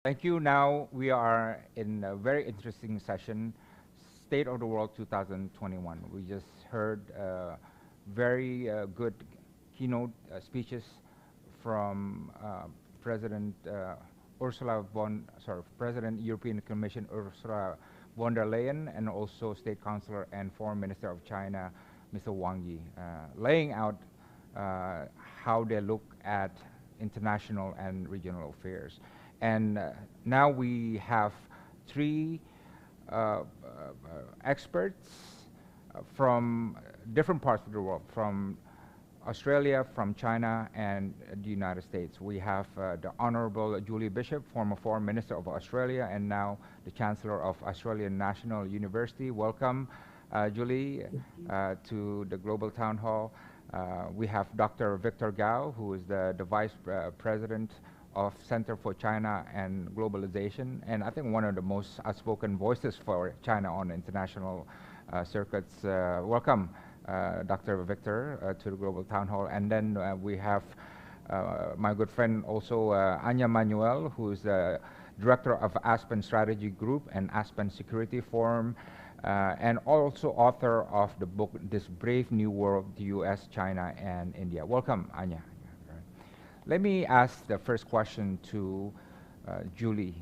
Thank you. Now we are in a very interesting session, State of the World 2021. We just heard very good keynote speeches from President President European Commission Ursula von der Leyen, and also State Councilor and Foreign Minister of China, Mr. Wang, laying out how they look at international and regional affairs. And now we have three experts from different parts of the world, from Australia, from China, and the United States. We have the Honorable Julie Bishop, former Foreign Minister of Australia, and now the Chancellor of Australian National University. Welcome, Julie, to the Global Town Hall. We have Dr. Victor Gao, who is the Vice President of Center for China and Globalization, and I think one of the most outspoken voices for China on international circuits. Welcome, Dr. Victor, to the Global Town Hall. And then we have my good friend also, Anja Manuel, who is the Director of Aspen Strategy Group and Aspen Security Forum, and also author of the book, This Brave New World, the US, China, and India. Welcome, Anja. Let me ask the first question to Julie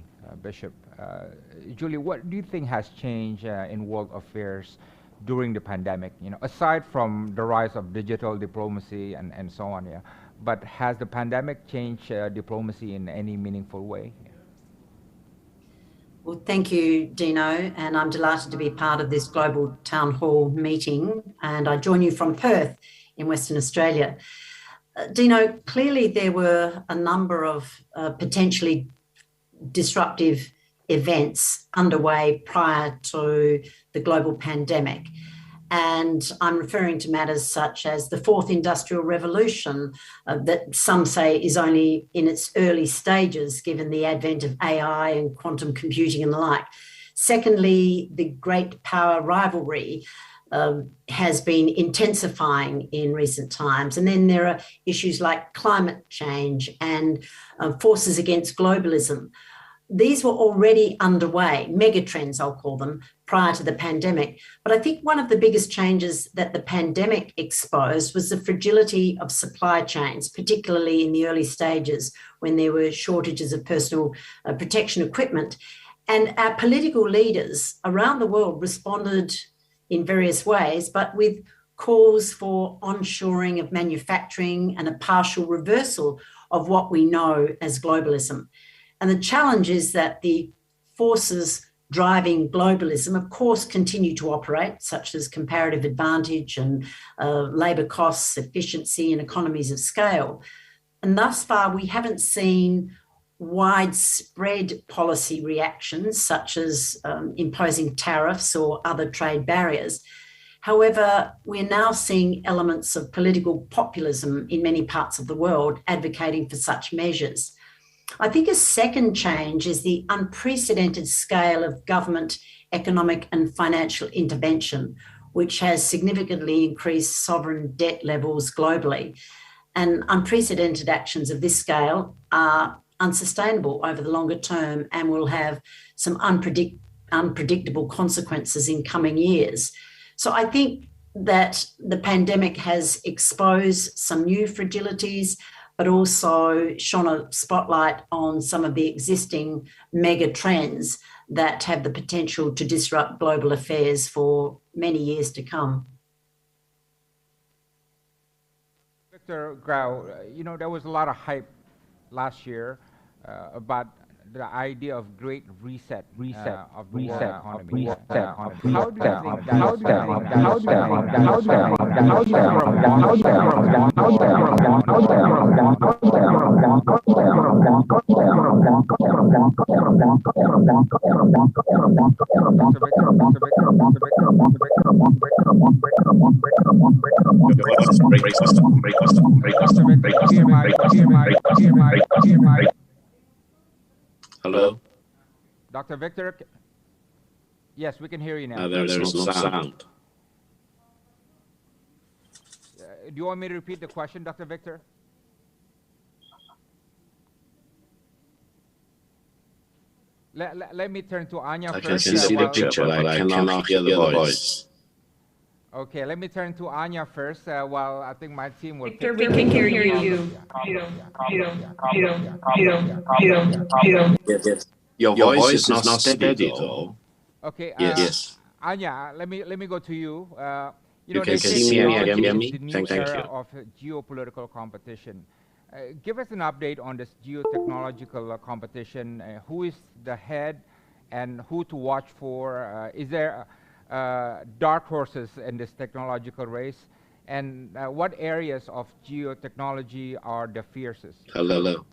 Bishop. Julie, what do you think has changed in world affairs during the pandemic? You know, aside from the rise of digital diplomacy and so on, yeah. But has the pandemic changed diplomacy in any meaningful way? Well, thank you, Dino, and I'm delighted to be part of this Global Town Hall meeting, and I join you from Perth in Western Australia. Dino, clearly there were a number of potentially disruptive events underway prior to the global pandemic. And I'm referring to matters such as the fourth industrial revolution that some say is only in its early stages given the advent of AI and quantum computing and the like. Secondly, the great power rivalry has been intensifying in recent times. And then there are issues like climate change and forces against globalism. These were already underway, megatrends, I'll call them, prior to the pandemic. But I think one of the biggest changes that the pandemic exposed was the fragility of supply chains, particularly in the early stages when there were shortages of personal protection equipment. And our political leaders around the world responded in various ways, but with calls for onshoring of manufacturing and a partial reversal of what we know as globalism. And the challenge is that the forces driving globalism, of course, continue to operate, such as comparative advantage and labour costs, efficiency and economies of scale. And thus far, we haven't seen widespread policy reactions, such as imposing tariffs or other trade barriers. However, we're now seeing elements of political populism in many parts of the world advocating for such measures. I think a second change is the unprecedented scale of government economic and financial intervention, which has significantly increased sovereign debt levels globally. And unprecedented actions of this scale are unsustainable over the longer term and will have some unpredictable consequences in coming years. So I think that the pandemic has exposed some new fragilities, but also shone a spotlight on some of the existing mega trends that have the potential to disrupt global affairs for many years to come. Victor Grau, you know, there was a lot of hype last year about the idea of great reset of the world economy. How do you think Hello? Dr. Victor? Yes, we can hear you now. There's no sound. Do you want me to repeat the question, Dr. Victor? Let me turn to Anja I first. can see the while- picture, but I cannot hear the voice. Okay, let me turn to Anja first, while I think my team will. Victor, we can hear you. Yes. Your voice is not steady, though. Okay. Yes. Anja, let me go to you. You they can say see me and technology hear is me? the new Thank era you. of geopolitical competition. Give us an update on this geotechnological competition. Who is the head, and who to watch for? Is there dark horses in this technological race? And what areas of geotechnology are the fiercest? Hello.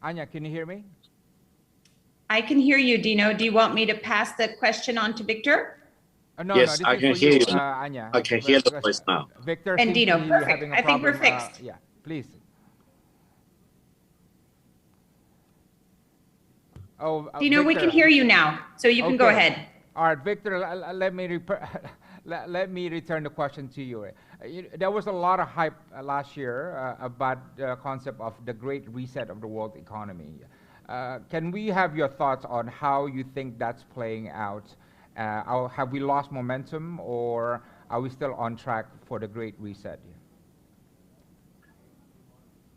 Anja, can you hear me? I can hear you, Dino. Do you want me to pass the question on to Victor? No, Yes, no, I this can is for hear you, you. Anja. I can hear the voice now. Victor And seems Dino, to be perfect. having a I think we're problem. fixed. Yeah, please. Oh, Dino, we Victor, can hear you now, so you can go okay. ahead. All right, Victor, let me return the question to you. There was a lot of hype last year about the concept of the Great Reset of the world economy. Can we have your thoughts on how you think that's playing out? Have we lost momentum, or are we still on track for the Great Reset?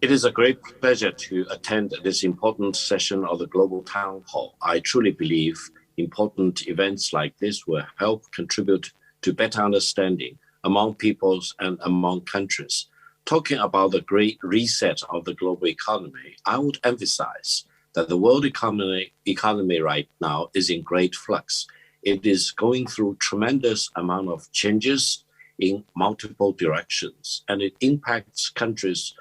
It is a great pleasure to attend this important session of the Global Town Hall. I truly believe important events like this will help contribute to better understanding among peoples and among countries. Talking about the great reset of the global economy, I would emphasize that the world economy right now is in great flux. It is going through tremendous amount of changes in multiple directions, and it impacts countries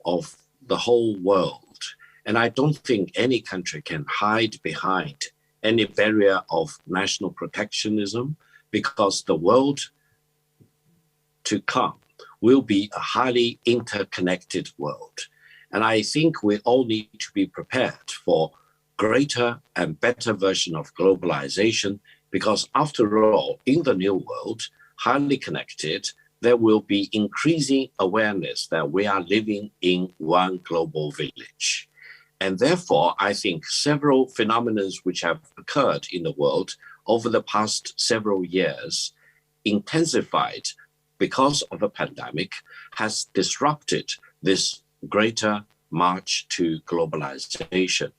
of the whole world. And I don't think any country can hide behind any barrier of national protectionism, because the world to come will be a highly interconnected world. And I think we all need to be prepared for greater and better version of globalization, because after all, in the new world, highly connected, there will be increasing awareness that we are living in one global village. And therefore, I think several phenomena which have occurred in the world over the past several years, intensified because of the pandemic, has disrupted this greater march to globalization.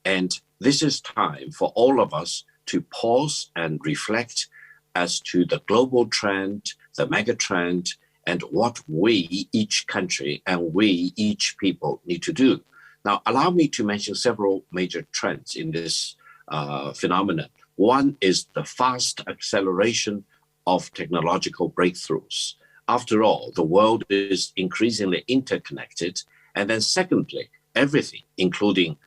And this is time for all of us to pause and reflect as to the global trend, the mega trend, and what we, each country, and we, each people, need to do. Now, allow me to mention several major trends in this phenomenon. One is the fast acceleration of technological breakthroughs. After all, the world is increasingly interconnected. And then secondly, everything, including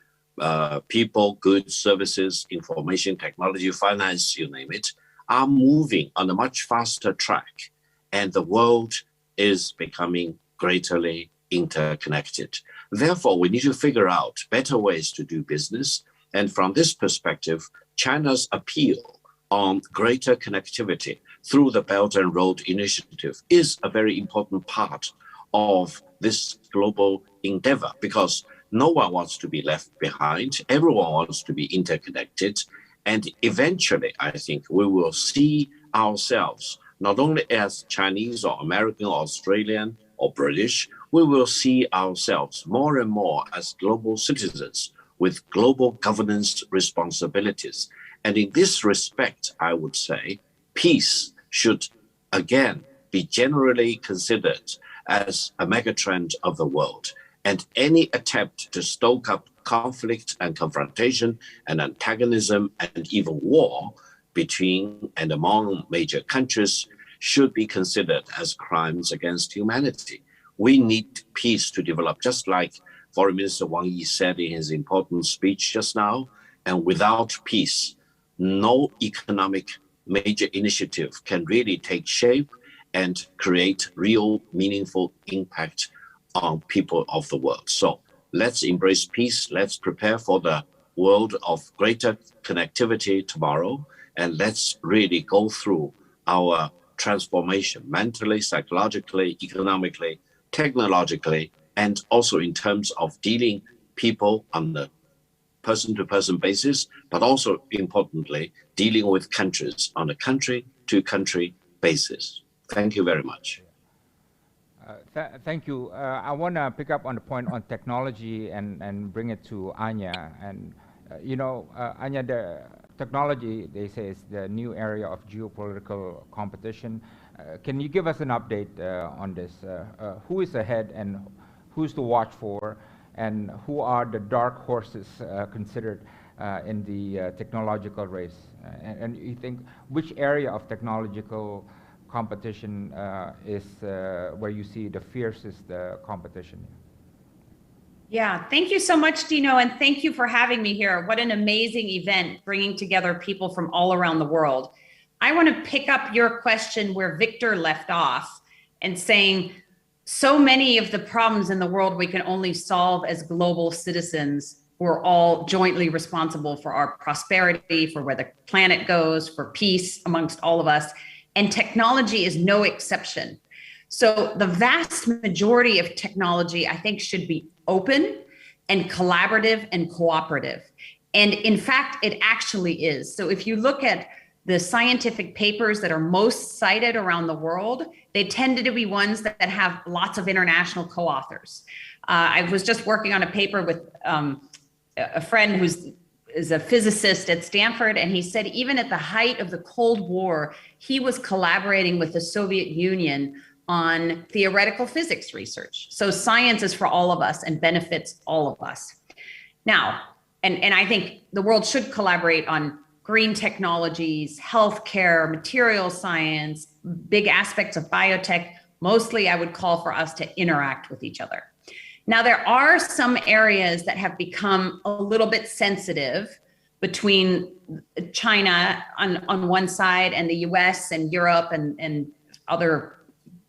people, goods, services, information, technology, finance, you name it, are moving on a much faster track. And the world is becoming greatly interconnected. Therefore, we need to figure out better ways to do business. And from this perspective, China's appeal on greater connectivity through the Belt and Road Initiative is a very important part of this global endeavor, because no one wants to be left behind. Everyone wants to be interconnected. And eventually, I think we will see ourselves not only as Chinese or American or Australian or British, we will see ourselves more and more as global citizens with global governance responsibilities. And in this respect, I would say peace should again be generally considered as a megatrend of the world. And any attempt to stoke up conflict and confrontation and antagonism and even war between and among major countries should be considered as crimes against humanity. We need peace to develop, just like Foreign Minister Wang Yi said in his important speech just now. And without peace, no economic major initiative can really take shape and create real meaningful impact on people of the world. So let's embrace peace. Let's prepare for the world of greater connectivity tomorrow. And let's really go through our transformation mentally, psychologically, economically, technologically, and also in terms of dealing people on the person-to-person basis, but also importantly, dealing with countries on a country-to-country basis. Thank you very much. Thank you. I want to pick up on the point on technology and bring it to Anja. And Anja, the technology, they say, is the new area of geopolitical competition. Can you give us an update on this? Who is ahead and who's to watch for, and who are the dark horses considered in the technological race? And you think which area of technological competition is where you see the fiercest competition? Yeah, thank you so much, Dino, and thank you for having me here. What an amazing event, bringing together people from all around the world. I want to pick up your question where Victor left off and saying, so many of the problems in the world we can only solve as global citizens. We're all jointly responsible for our prosperity, for where the planet goes, for peace amongst all of us. And technology is no exception. So the vast majority of technology, I think, should be open and collaborative and cooperative. And in fact, it actually is. So if you look at the scientific papers that are most cited around the world, they tend to be ones that have lots of international co-authors. I was just working on a paper with a friend is a physicist at Stanford, and he said even at the height of the Cold War, he was collaborating with the Soviet Union on theoretical physics research. So science is for all of us and benefits all of us. Now, and I think the world should collaborate on green technologies, healthcare, material science, big aspects of biotech. Mostly I would call for us to interact with each other. Now, there are some areas that have become a little bit sensitive between China on one side and the US and Europe and other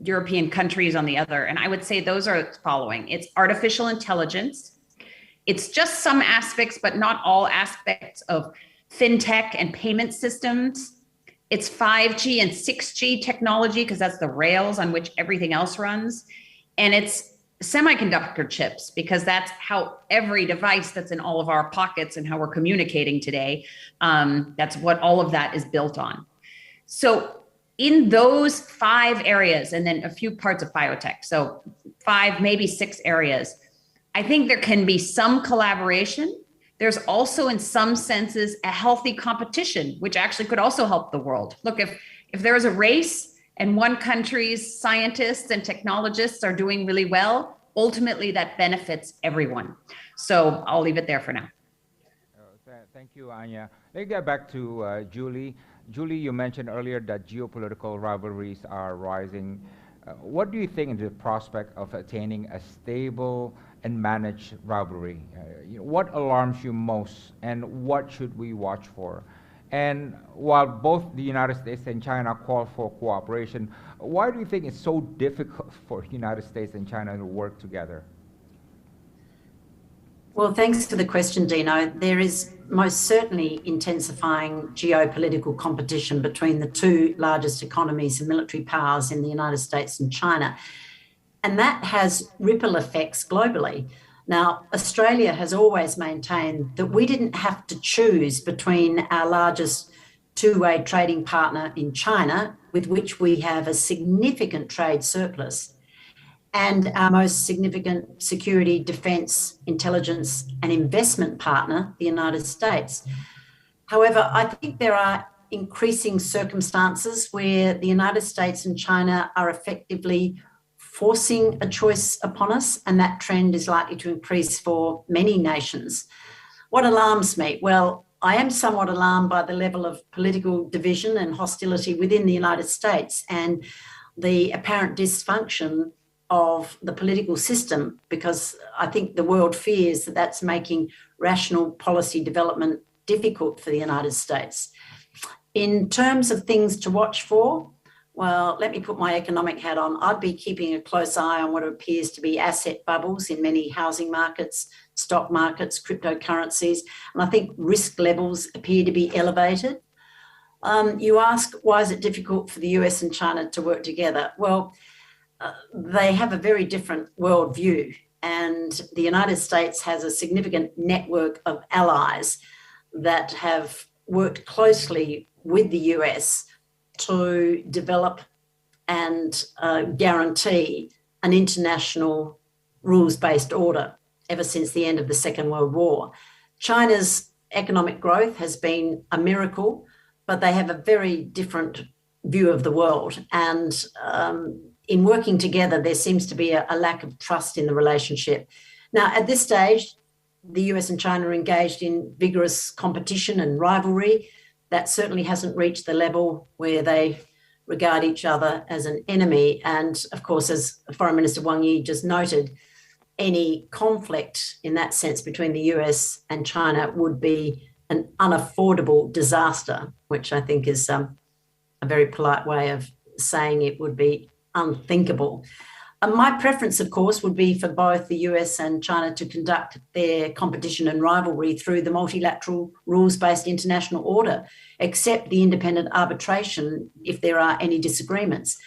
European countries on the other. And I would say those are the following. It's artificial intelligence. It's just some aspects, but not all aspects of fintech and payment systems. It's 5G and 6G technology, because that's the rails on which everything else runs. And it's semiconductor chips, because that's how every device that's in all of our pockets and how we're communicating today, that's what all of that is built on. So in those 5 areas, and then a few parts of biotech, so 5, maybe 6 areas, I think there can be some collaboration. There's also, in some senses, a healthy competition, which actually could also help the world. Look, if there is a race and one country's scientists and technologists are doing really well, ultimately that benefits everyone. So I'll leave it there for now. Thank you, Anja. Let's get back to Julie. Julie, you mentioned earlier that geopolitical rivalries are rising. What do you think in the prospect of attaining a stable and managed rivalry? What alarms you most, and what should we watch for? And while both the United States and China call for cooperation, why do you think it's so difficult for the United States and China to work together? Well, thanks for the question, Dino. There is most certainly intensifying geopolitical competition between the 2 largest economies and military powers in the United States and China. And that has ripple effects globally. Now, Australia has always maintained that we didn't have to choose between our largest 2-way trading partner in China, with which we have a significant trade surplus, and our most significant security, defence, intelligence and investment partner, the United States. However, I think there are increasing circumstances where the United States and China are effectively forcing a choice upon us, and that trend is likely to increase for many nations. What alarms me? Well, I am somewhat alarmed by the level of political division and hostility within the United States and the apparent dysfunction of the political system, because I think the world fears that that's making rational policy development difficult for the United States. In terms of things to watch for, well, let me put my economic hat on. I'd be keeping a close eye on what appears to be asset bubbles in many housing markets, stock markets, cryptocurrencies, and I think risk levels appear to be elevated. You ask, why is it difficult for the US and China to work together? Well, they have a very different worldview. And the United States has a significant network of allies that have worked closely with the US to develop and guarantee an international rules-based order ever since the end of the Second World War. China's economic growth has been a miracle, but they have a very different view of the world. And in working together, there seems to be a lack of trust in the relationship. Now, at this stage, the US and China are engaged in vigorous competition and rivalry. That certainly hasn't reached the level where they regard each other as an enemy. And of course, as Foreign Minister Wang just noted, any conflict in that sense between the US and China would be an unaffordable disaster, which I think is a very polite way of saying it would be unthinkable. My preference, of course, would be for both the US and China to conduct their competition and rivalry through the multilateral rules-based international order, except the independent arbitration if there are any disagreements.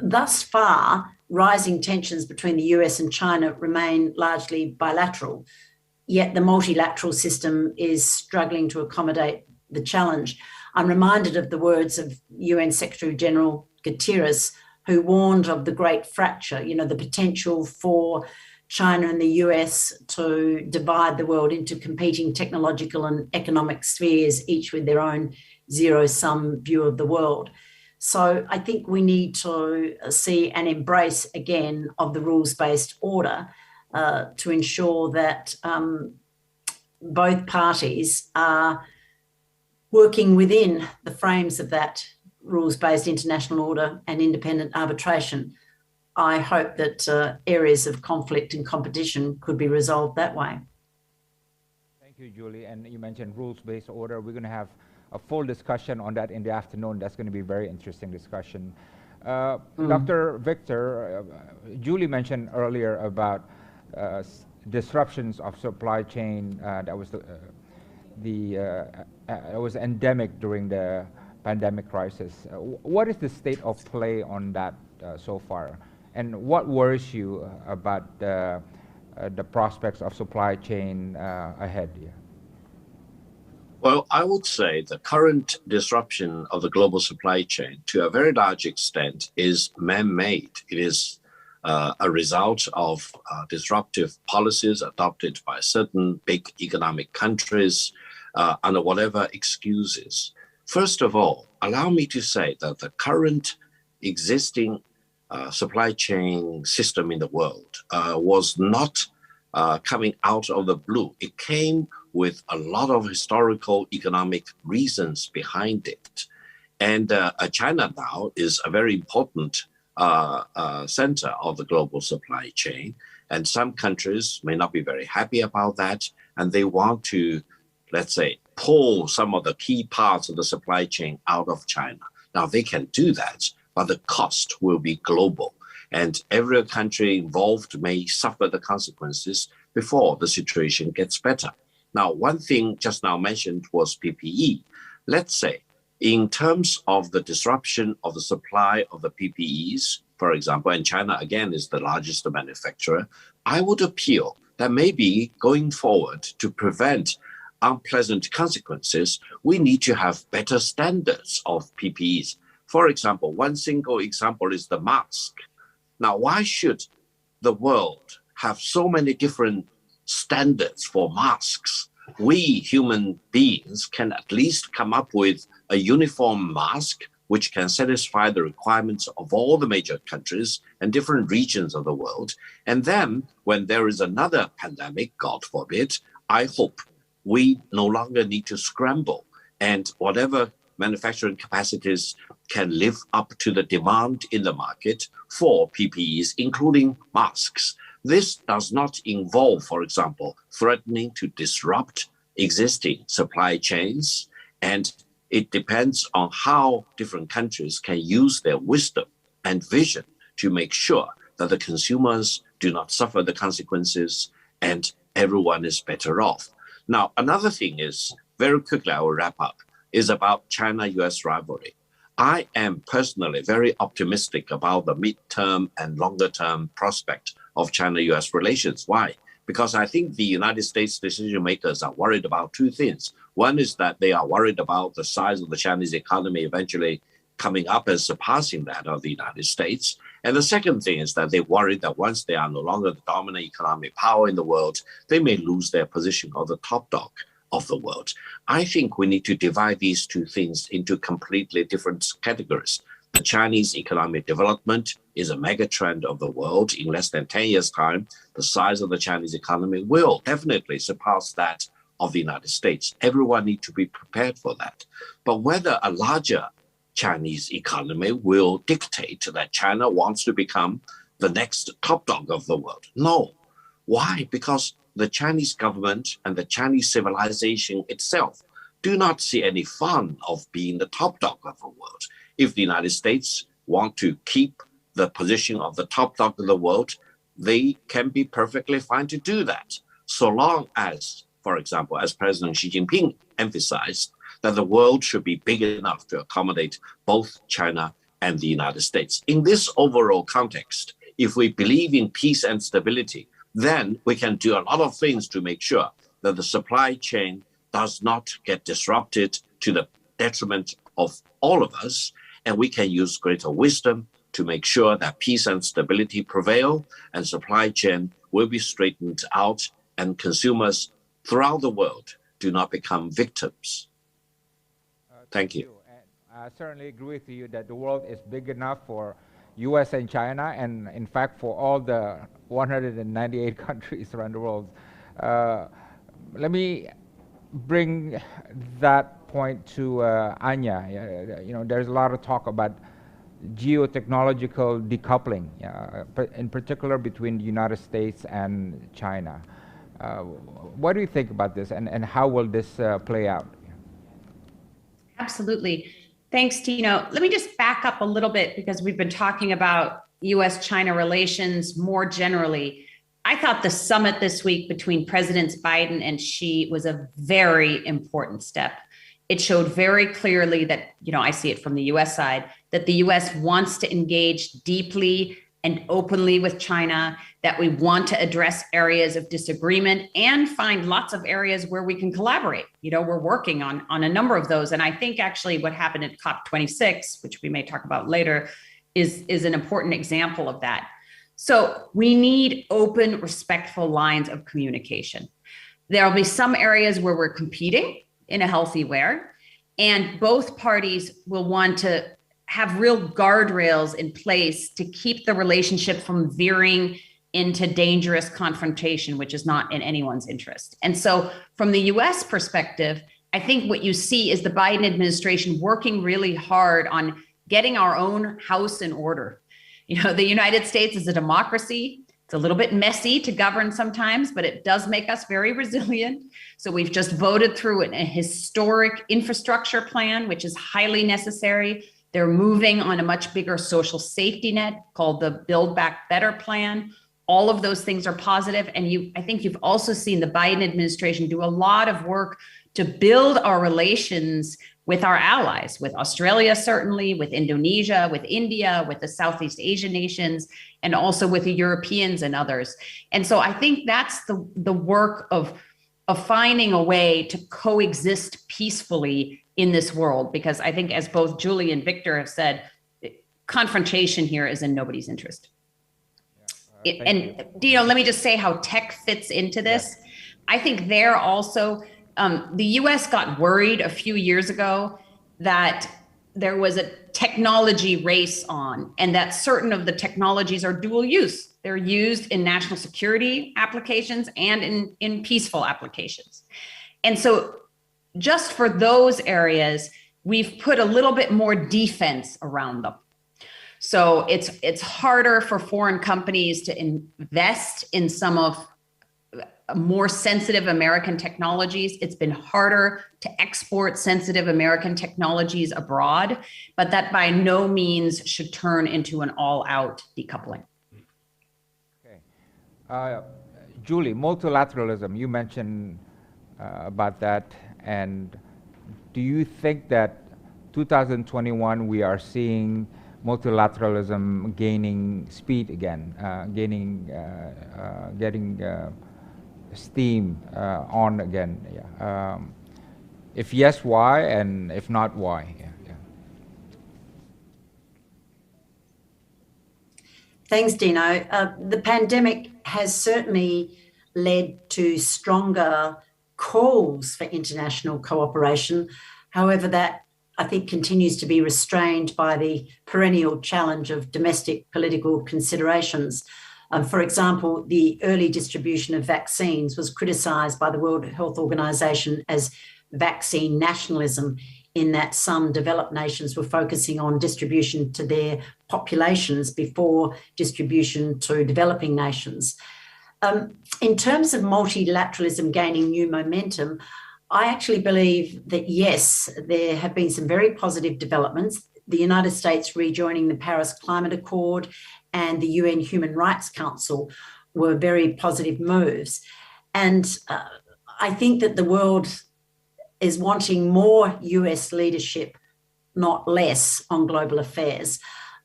Thus far, rising tensions between the US and China remain largely bilateral, yet the multilateral system is struggling to accommodate the challenge. I'm reminded of the words of UN Secretary General Guterres, who warned of the great fracture, the potential for China and the US to divide the world into competing technological and economic spheres, each with their own zero-sum view of the world. So I think we need to see an embrace again of the rules-based order to ensure that both parties are working within the frames of that rules-based international order and independent arbitration. I hope that areas of conflict and competition could be resolved that way. Thank you, Julie. And you mentioned rules-based order. We're going to have a full discussion on that in the afternoon. That's going to be a very interesting discussion. Dr. Victor, Julie mentioned earlier about disruptions of supply chain that was endemic during the pandemic crisis. What is the state of play on that so far? And what worries you about the prospects of supply chain ahead? Yeah. Well, I would say the current disruption of the global supply chain to a very large extent is man-made. It is a result of disruptive policies adopted by certain big economic countries under whatever excuses. First of all, allow me to say that the current existing supply chain system in the world was not coming out of the blue. It came with a lot of historical economic reasons behind it. And China now is a very important center of the global supply chain. And some countries may not be very happy about that. And they want to, let's say, pull some of the key parts of the supply chain out of China. Now, they can do that, but the cost will be global. And every country involved may suffer the consequences before the situation gets better. Now, one thing just now mentioned was PPE. Let's say, in terms of the disruption of the supply of the PPEs, for example, and China again is the largest manufacturer, I would appeal that maybe going forward to prevent unpleasant consequences, we need to have better standards of PPEs. For example, one single example is the mask. Now, why should the world have so many different standards for masks? We human beings can at least come up with a uniform mask which can satisfy the requirements of all the major countries and different regions of the world. And then when there is another pandemic, God forbid, I hope we no longer need to scramble, and whatever manufacturing capacities can live up to the demand in the market for PPEs, including masks. This does not involve, for example, threatening to disrupt existing supply chains, and it depends on how different countries can use their wisdom and vision to make sure that the consumers do not suffer the consequences and everyone is better off. Now, another thing is, very quickly I will wrap up, is about China-US rivalry. I am personally very optimistic about the midterm and longer term prospect of China-US relations. Why? Because I think the United States decision makers are worried about two things. One is that they are worried about the size of the Chinese economy eventually coming up and surpassing that of the United States. And the second thing is that they worry that once they are no longer the dominant economic power in the world, they may lose their position of the top dog of the world. I think we need to divide these two things into completely different categories. The Chinese economic development is a mega trend of the world. In less than 10 years' time, the size of the Chinese economy will definitely surpass that of the United States. Everyone needs to be prepared for that. But whether a larger Chinese economy will dictate that China wants to become the next top dog of the world. No. Why? Because the Chinese government and the Chinese civilization itself do not see any fun of being the top dog of the world. If the United States want to keep the position of the top dog of the world, they can be perfectly fine to do that, so long as, for example, as President Xi Jinping emphasized, that the world should be big enough to accommodate both China and the United States. In this overall context, if we believe in peace and stability, then we can do a lot of things to make sure that the supply chain does not get disrupted to the detriment of all of us, and we can use greater wisdom to make sure that peace and stability prevail and supply chain will be straightened out and consumers throughout the world do not become victims. Thank you. And I certainly agree with you that the world is big enough for US and China, and in fact for all the 198 countries around the world. Let me bring that point to Anja. You know, there's a lot of talk about geotechnological decoupling, in particular between the United States and China. What do you think about this, and how will this play out? Absolutely. Thanks, Dino. Let me just back up a little bit because we've been talking about US-China relations more generally. I thought the summit this week between Presidents Biden and Xi was a very important step. It showed very clearly that, you know, I see it from the US side, that the US wants to engage deeply and openly with China, that we want to address areas of disagreement and find lots of areas where we can collaborate. You know, we're working on a number of those. And I think actually what happened at COP26, which we may talk about later, is an important example of that. So we need open, respectful lines of communication. There'll be some areas where we're competing in a healthy way, and both parties will want to have real guardrails in place to keep the relationship from veering into dangerous confrontation, which is not in anyone's interest. And so from the US perspective, I think what you see is the Biden administration working really hard on getting our own house in order. You know, the United States is a democracy. It's a little bit messy to govern sometimes, but it does make us very resilient. So we've just voted through a historic infrastructure plan, which is highly necessary. They're moving on a much bigger social safety net called the Build Back Better plan. All of those things are positive. And I think you've also seen the Biden administration do a lot of work to build our relations with our allies, with Australia, certainly, with Indonesia, with India, with the Southeast Asian nations, and also with the Europeans and others. And so I think that's the work of finding a way to coexist peacefully in this world, because I think, as both Julie and Victor have said, confrontation here is in nobody's interest. And Dino, let me just say how tech fits into this. Yes. I think there also, the US got worried a few years ago that there was a technology race on, and that certain of the technologies are dual use. They're used in national security applications and in peaceful applications. And so just for those areas, we've put a little bit more defense around them. So it's harder for foreign companies to invest in some of more sensitive American technologies. It's been harder to export sensitive American technologies abroad, but that by no means should turn into an all-out decoupling. Okay. Julie, multilateralism, you mentioned about that. And do you think that 2021, we are seeing multilateralism gaining speed again, getting steam on again. Yeah. If yes, why? And if not, why? Yeah. Thanks, Dino. The pandemic has certainly led to stronger calls for international cooperation. However, that I think continues to be restrained by the perennial challenge of domestic political considerations. For example, the early distribution of vaccines was criticised by the World Health Organization as vaccine nationalism, in that some developed nations were focusing on distribution to their populations before distribution to developing nations. In terms of multilateralism gaining new momentum, I actually believe that, yes, there have been some very positive developments. The United States rejoining the Paris Climate Accord and the UN Human Rights Council were very positive moves. And I think that the world is wanting more US leadership, not less, on global affairs.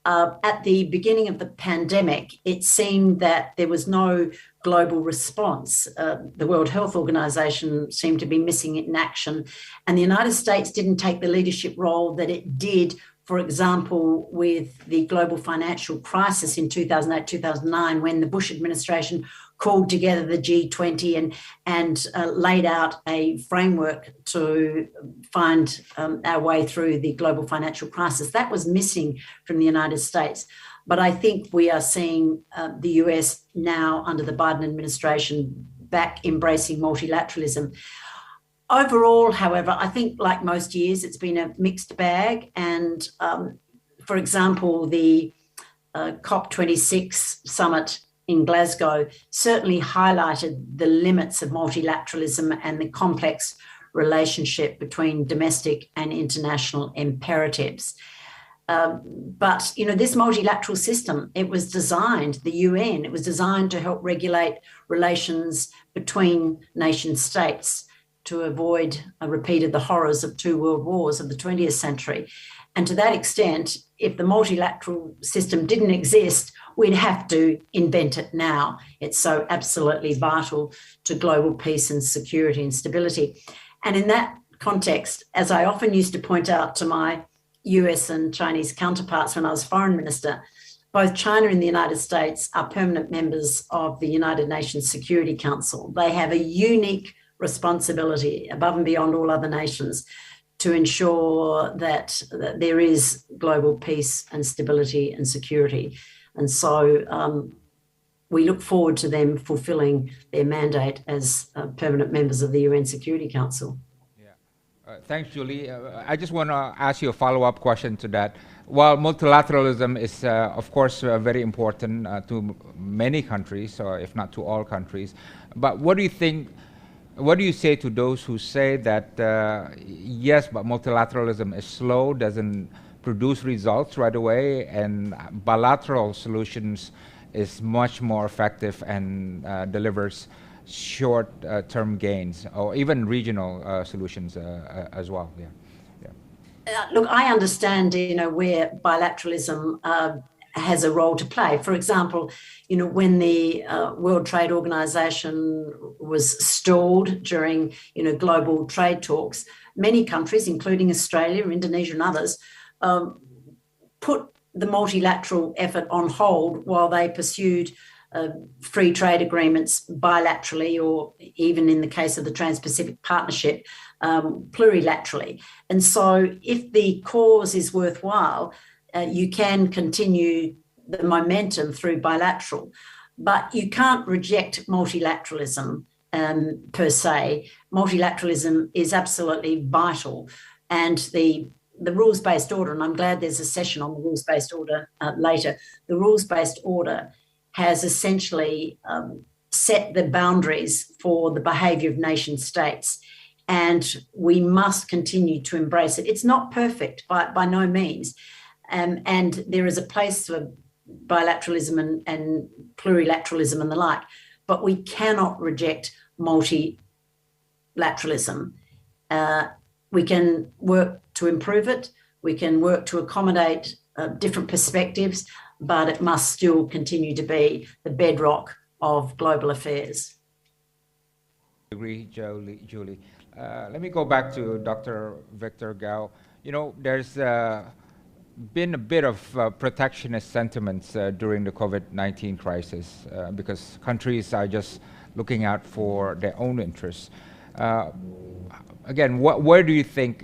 At the beginning of the pandemic, it seemed that there was no global response. The World Health Organization seemed to be missing in action, and the United States didn't take the leadership role that it did, for example, with the global financial crisis in 2008, 2009, when the Bush administration called together the G20 and laid out a framework to find our way through the global financial crisis. That was missing from the United States. But I think we are seeing the US now, under the Biden administration, back embracing multilateralism. Overall, however, I think, like most years, it's been a mixed bag. And, for example, the COP26 summit in Glasgow certainly highlighted the limits of multilateralism and the complex relationship between domestic and international imperatives. But, you know, this multilateral system, it was designed, the UN, it was designed to help regulate relations between nation states to avoid a repeat of the horrors of 2 world wars of the 20th century. And to that extent, if the multilateral system didn't exist, we'd have to invent it now. It's so absolutely vital to global peace and security and stability. And in that context, as I often used to point out to my US and Chinese counterparts when I was foreign minister, both China and the United States are permanent members of the United Nations Security Council. They have a unique responsibility above and beyond all other nations to ensure that there is global peace and stability and security. And so we look forward to them fulfilling their mandate as permanent members of the UN Security Council. Yeah. Thanks, Julie. I just want to ask you a follow-up question to that. While multilateralism is, of course, very important to many countries, or if not to all countries, but what do you think? What do you say to those who say that, yes, but multilateralism is slow, doesn't produce results right away, and bilateral solutions is much more effective and delivers short-term gains, or even regional solutions as well? Yeah. Look, I understand, you know, where bilateralism has a role to play. For example, you know, when the World Trade Organization was stalled during, you know, global trade talks, many countries, including Australia, Indonesia and others, put the multilateral effort on hold while they pursued free trade agreements bilaterally, or even in the case of the Trans-Pacific Partnership, plurilaterally. And so if the cause is worthwhile, you can continue the momentum through bilateral, but you can't reject multilateralism per se. Multilateralism is absolutely vital, and the rules-based order, and I'm glad there's a session on the rules-based order later, the rules-based order has essentially set the boundaries for the behaviour of nation states, and we must continue to embrace it. It's not perfect by no means. And there is a place for bilateralism and plurilateralism and the like, but we cannot reject multilateralism. We can work to improve it. We can work to accommodate different perspectives, but it must still continue to be the bedrock of global affairs. I agree, Julie. Let me go back to Dr. Victor Gao. You know, there's been a bit of protectionist sentiments during the COVID-19 crisis because countries are just looking out for their own interests. Again, where do you think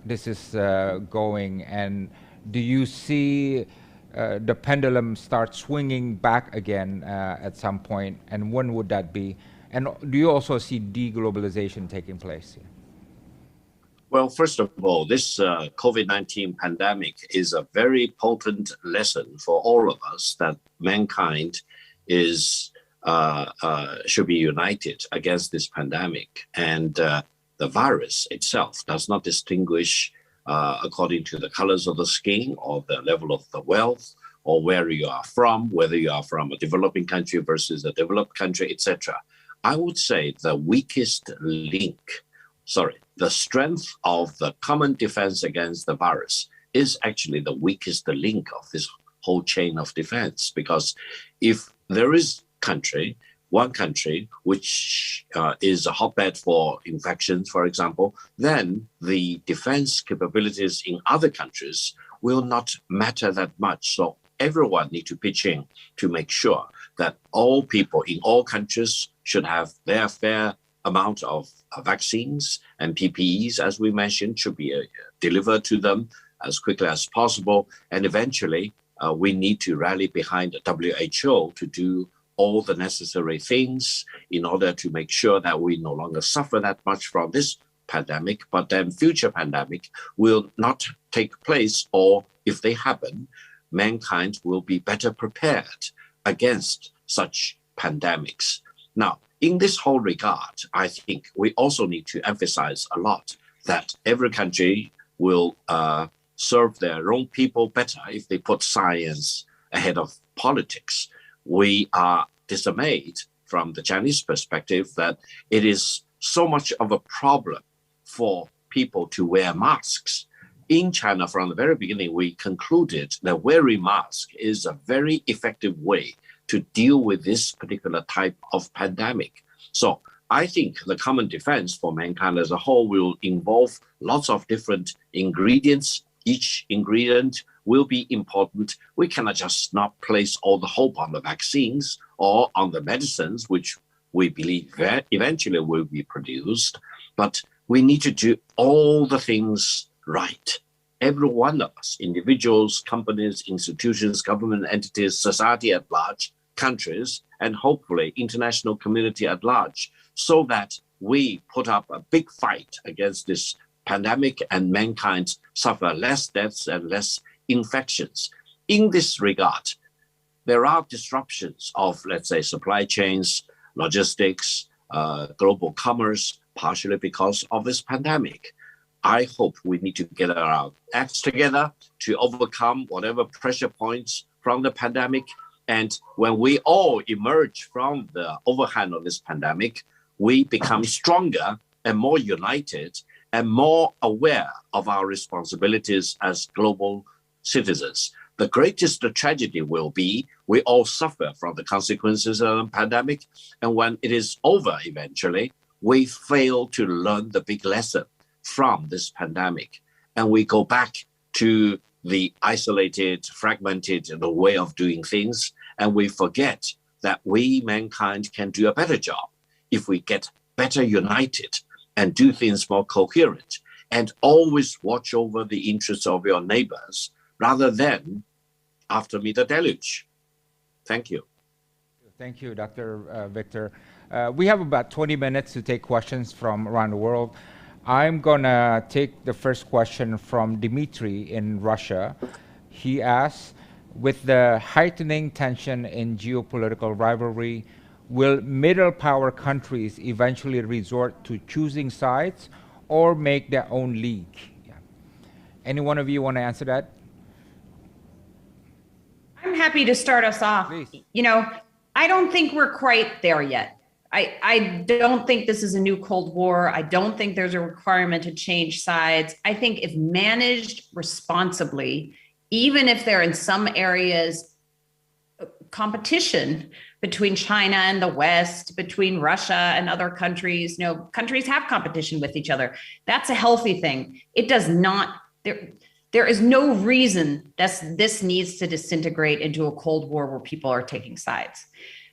this is going, and do you see the pendulum start swinging back again at some point, and when would that be? And do you also see deglobalization taking place? Well, first of all, this COVID-19 pandemic is a very potent lesson for all of us that mankind is should be united against this pandemic. And the virus itself does not distinguish according to the colors of the skin or the level of the wealth or where you are from, whether you are from a developing country versus a developed country, etc. I would say the strength of the common defense against the virus is actually the weakest link of this whole chain of defense. Because if there is one country which is a hotbed for infections, for example, then the defense capabilities in other countries will not matter that much. So everyone needs to pitch in to make sure that all people in all countries should have their fair amount of vaccines, and PPEs, as we mentioned, should be delivered to them as quickly as possible. And eventually, we need to rally behind the WHO to do all the necessary things in order to make sure that we no longer suffer that much from this pandemic, but then future pandemic will not take place, or if they happen, mankind will be better prepared against such pandemics. Now, in this whole regard, I think we also need to emphasize a lot that every country will serve their own people better if they put science ahead of politics. We are dismayed from the Chinese perspective that it is so much of a problem for people to wear masks. In China, from the very beginning, we concluded that wearing masks is a very effective way to deal with this particular type of pandemic. So I think the common defense for mankind as a whole will involve lots of different ingredients. Each ingredient will be important. We cannot just not place all the hope on the vaccines or on the medicines, which we believe eventually will be produced. But we need to do all the things right. Every one of us, individuals, companies, institutions, government entities, society at large, countries, and hopefully international community at large, so that we put up a big fight against this pandemic and mankind suffer less deaths and less infections. In this regard, there are disruptions of, let's say, supply chains, logistics, global commerce, partially because of this pandemic. I hope we need to get our acts together to overcome whatever pressure points from the pandemic. And when we all emerge from the overhang of this pandemic, we become stronger and more united and more aware of our responsibilities as global citizens. The greatest tragedy will be we all suffer from the consequences of the pandemic. And when it is over eventually, we fail to learn the big lesson from this pandemic. And we go back to the isolated, fragmented way of doing things. And we forget that we, mankind, can do a better job if we get better united and do things more coherent and always watch over the interests of your neighbors rather than after me the deluge. Thank you. Thank you, Dr. Victor. We have about 20 minutes to take questions from around the world. I'm gonna take the first question from Dmitry in Russia. He asks, with the heightening tension in geopolitical rivalry, will middle power countries eventually resort to choosing sides or make their own league? Yeah. Any one of you want to answer that? I'm happy to start us off. Please. You know, I don't think we're quite there yet. I don't think this is a new Cold War. I don't think there's a requirement to change sides. I think if managed responsibly, even if there are in some areas competition between China and the West, between Russia and other countries, countries have competition with each other. That's a healthy thing. It does not, there is no reason that this needs to disintegrate into a Cold War where people are taking sides.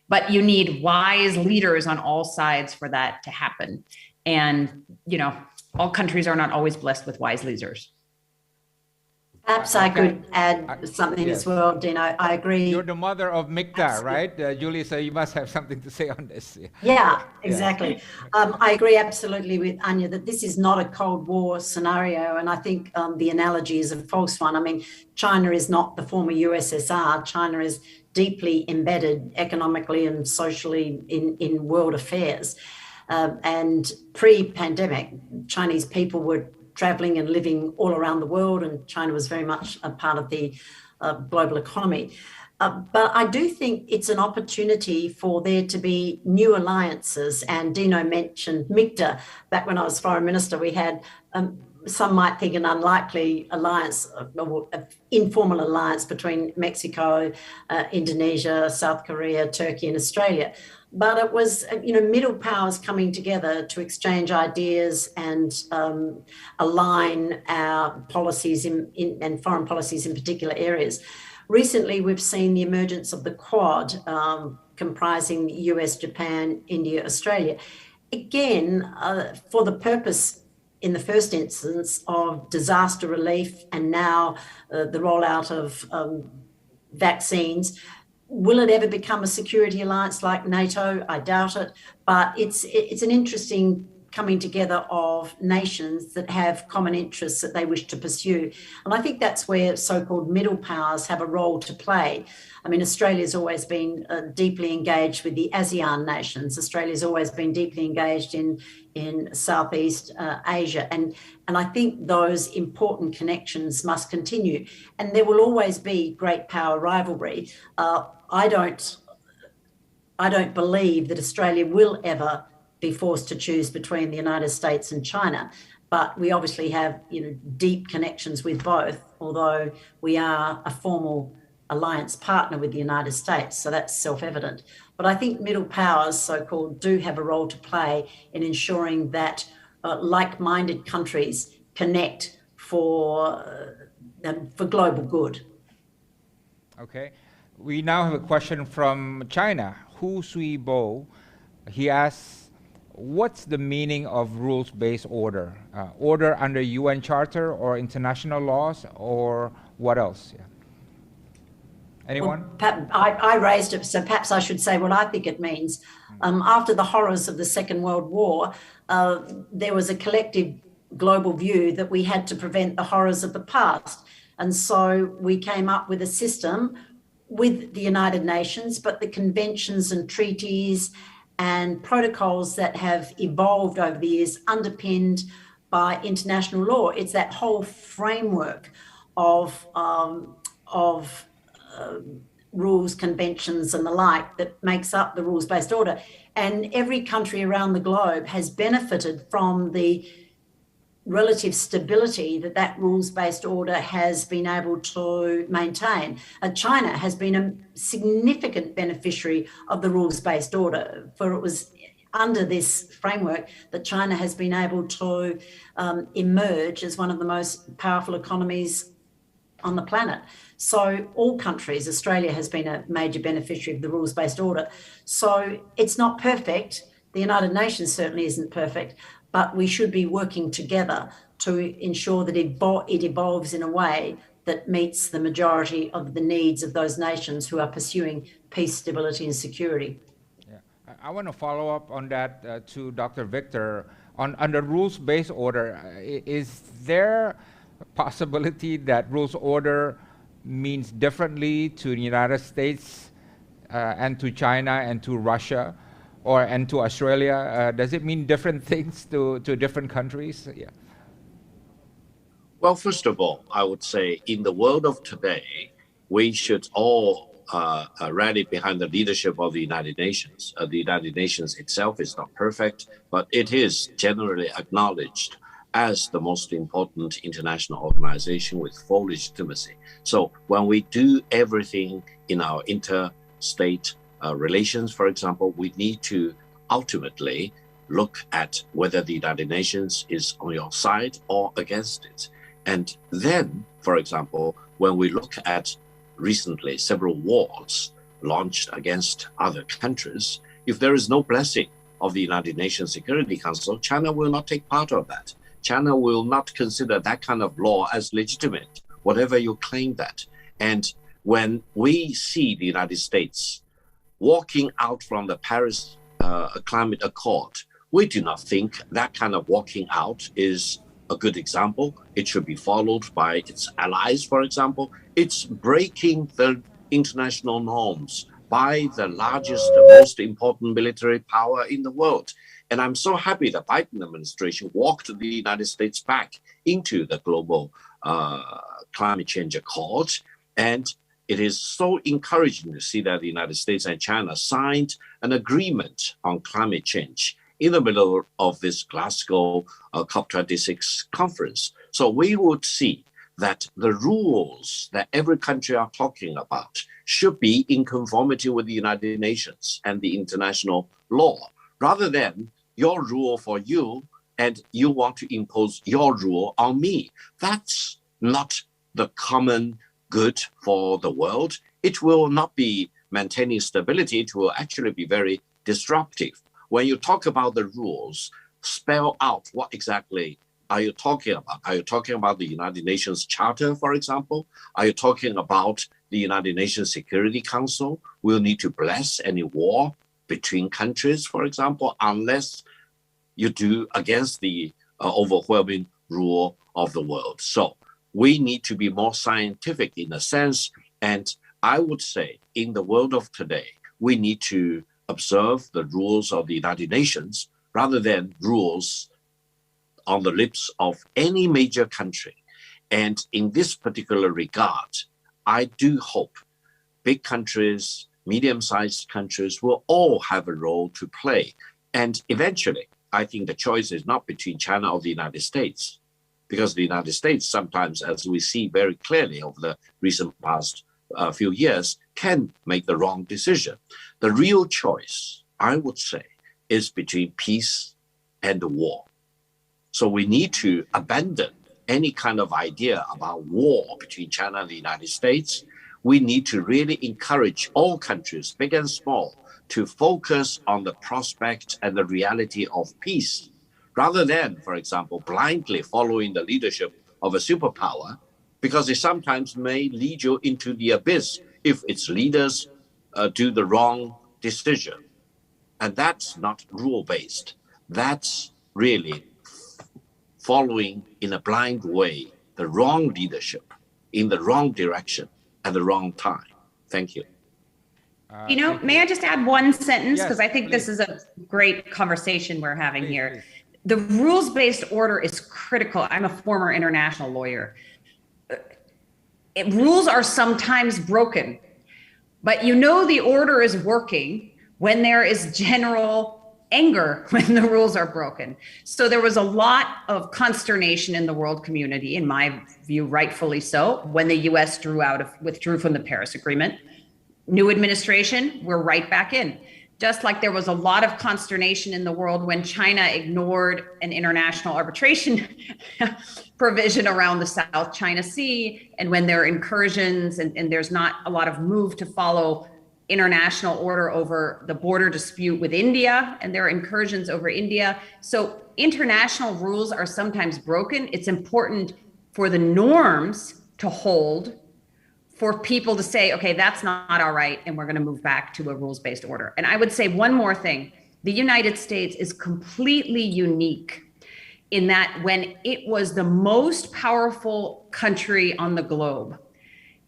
But you need wise leaders on all sides for that to happen. And, all countries are not always blessed with wise leaders. Perhaps I could add something as well, Dino. I agree. You're the mother of MICTA, right? Julie, so you must have something to say on this. Yeah, exactly. I agree absolutely with Anja that this is not a Cold War scenario. And I think the analogy is a false one. I mean, China is not the former USSR. China is deeply embedded economically and socially in world affairs. And pre-pandemic, Chinese people were traveling and living all around the world, and China was very much a part of the global economy. But I do think it's an opportunity for there to be new alliances. And Dino mentioned MICTA. Back when I was foreign minister, we had, some might think, an unlikely alliance, an informal alliance between Mexico, Indonesia, South Korea, Turkey, and Australia. But it was, middle powers coming together to exchange ideas and align our policies and foreign policies in particular areas. Recently, we've seen the emergence of the Quad, comprising US, Japan, India, Australia. Again, for the purpose, in the first instance, of disaster relief and now the rollout of vaccines. Will it ever become a security alliance like NATO? I doubt it, but it's an interesting coming together of nations that have common interests that they wish to pursue. And I think that's where so-called middle powers have a role to play. I mean, Australia's always been deeply engaged with the ASEAN nations. Australia's always been deeply engaged in Southeast Asia. And I think those important connections must continue. And there will always be great power rivalry. I don't believe that Australia will ever be forced to choose between the United States and China, but we obviously have deep connections with both, although we are a formal alliance partner with the United States, so that's self-evident. But I think middle powers, so-called, do have a role to play in ensuring that like-minded countries connect for global good. Okay. We now have a question from China. Hu Sui Bo, he asks, what's the meaning of rules-based order? Order under UN Charter or international laws, or what else? Yeah. Anyone? Well, I raised it, so perhaps I should say what I think it means. After the horrors of the Second World War, there was a collective global view that we had to prevent the horrors of the past. And so we came up with a system with the United Nations, but the conventions and treaties and protocols that have evolved over the years underpinned by international law. It's that whole framework of rules, conventions and the like that makes up the rules-based order. And every country around the globe has benefited from the relative stability that rules-based order has been able to maintain. China has been a significant beneficiary of the rules-based order, for it was under this framework that China has been able to emerge as one of the most powerful economies on the planet. So all countries, Australia has been a major beneficiary of the rules-based order. So it's not perfect. The United Nations certainly isn't perfect, but we should be working together to ensure that it evolves in a way that meets the majority of the needs of those nations who are pursuing peace, stability and security. Yeah. I want to follow up on that to Dr. Victor. On the rules-based order, is there a possibility that rules order means differently to the United States and to China and to Russia? And to Australia, does it mean different things to different countries? Yeah. Well, first of all, I would say in the world of today, we should all rallied behind the leadership of the United Nations. The United Nations itself is not perfect, but it is generally acknowledged as the most important international organization with full legitimacy. So when we do everything in our interstate relations, for example, we need to ultimately look at whether the United Nations is on your side or against it. And then, for example, when we look at recently several wars launched against other countries, if there is no blessing of the United Nations Security Council, China will not take part of that. China will not consider that kind of law as legitimate, whatever you claim that. And when we see the United States walking out from the Paris Climate Accord, we do not think that kind of walking out is a good example. It should be followed by its allies, for example. It's breaking the international norms by the largest, most important military power in the world. And I'm so happy the Biden administration walked the United States back into the global climate change accord. And it is so encouraging to see that the United States and China signed an agreement on climate change in the middle of this Glasgow COP26 conference. So we would see that the rules that every country are talking about should be in conformity with the United Nations and the international law, rather than your rule for you and you want to impose your rule on me. That's not the common good for the world. It will not be maintaining stability. It will actually be very disruptive. When you talk about the rules, spell out what exactly are you talking about? Are you talking about the United Nations Charter, for example? Are you talking about the United Nations Security Council? We'll need to bless any war between countries, for example, unless you do against the overwhelming rule of the world. So we need to be more scientific in a sense. And I would say in the world of today, we need to observe the rules of the United Nations rather than rules on the lips of any major country. And in this particular regard, I do hope big countries, medium-sized countries will all have a role to play. And eventually, I think the choice is not between China or the United States, because the United States sometimes, as we see very clearly over the recent past few years, can make the wrong decision. The real choice, I would say, is between peace and war. So we need to abandon any kind of idea about war between China and the United States. We need to really encourage all countries, big and small, to focus on the prospect and the reality of peace, rather than, for example, blindly following the leadership of a superpower, because it sometimes may lead you into the abyss if its leaders do the wrong decision. And that's not rule-based. That's really following in a blind way the wrong leadership in the wrong direction at the wrong time. Thank you. May I just add one sentence? Yes, because I think please. this is a great conversation we're having Please, here. please. The rules-based order is critical. I'm a former international lawyer. Rules are sometimes broken, but you know the order is working when there is general anger when the rules are broken. So there was a lot of consternation in the world community, in my view, rightfully so, when the US withdrew from the Paris Agreement. New administration, we're right back in. Just like there was a lot of consternation in the world when China ignored an international arbitration provision around the South China Sea, and when there are incursions and there's not a lot of move to follow international order over the border dispute with India, and there are incursions over India. So international rules are sometimes broken. It's important for the norms to hold, for people to say, okay, that's not all right, and we're going to move back to a rules-based order. And I would say one more thing. The United States is completely unique in that when it was the most powerful country on the globe,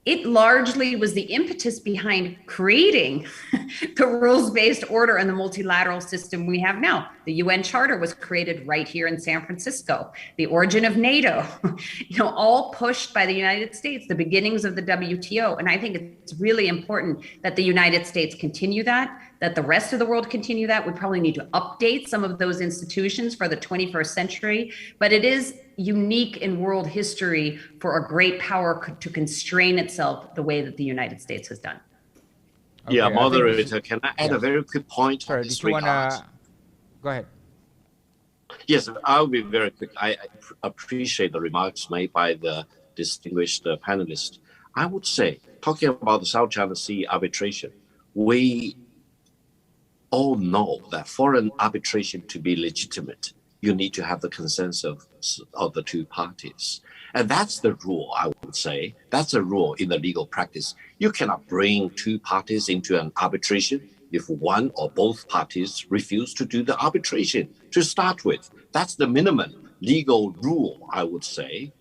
it largely was the impetus behind creating the rules-based order and the multilateral system we have now. The UN Charter was created right here in San Francisco. The origin of NATO, all pushed by the United States, the beginnings of the WTO. And I think it's really important that the United States continue that the rest of the world continue that. We probably need to update some of those institutions for the 21st century, but it is unique in world history for a great power to constrain itself the way that the United States has done. Okay, yeah, moderator, can I add a very quick point? Sorry, did you want to go ahead? Yes, I'll be very quick. I appreciate the remarks made by the distinguished panelist. I would say, talking about the South China Sea arbitration, we all know that foreign arbitration to be legitimate, you need to have the consensus of the two parties. And that's the rule, I would say. That's a rule in the legal practice. You cannot bring two parties into an arbitration if one or both parties refuse to do the arbitration to start with. That's the minimum legal rule, I would say.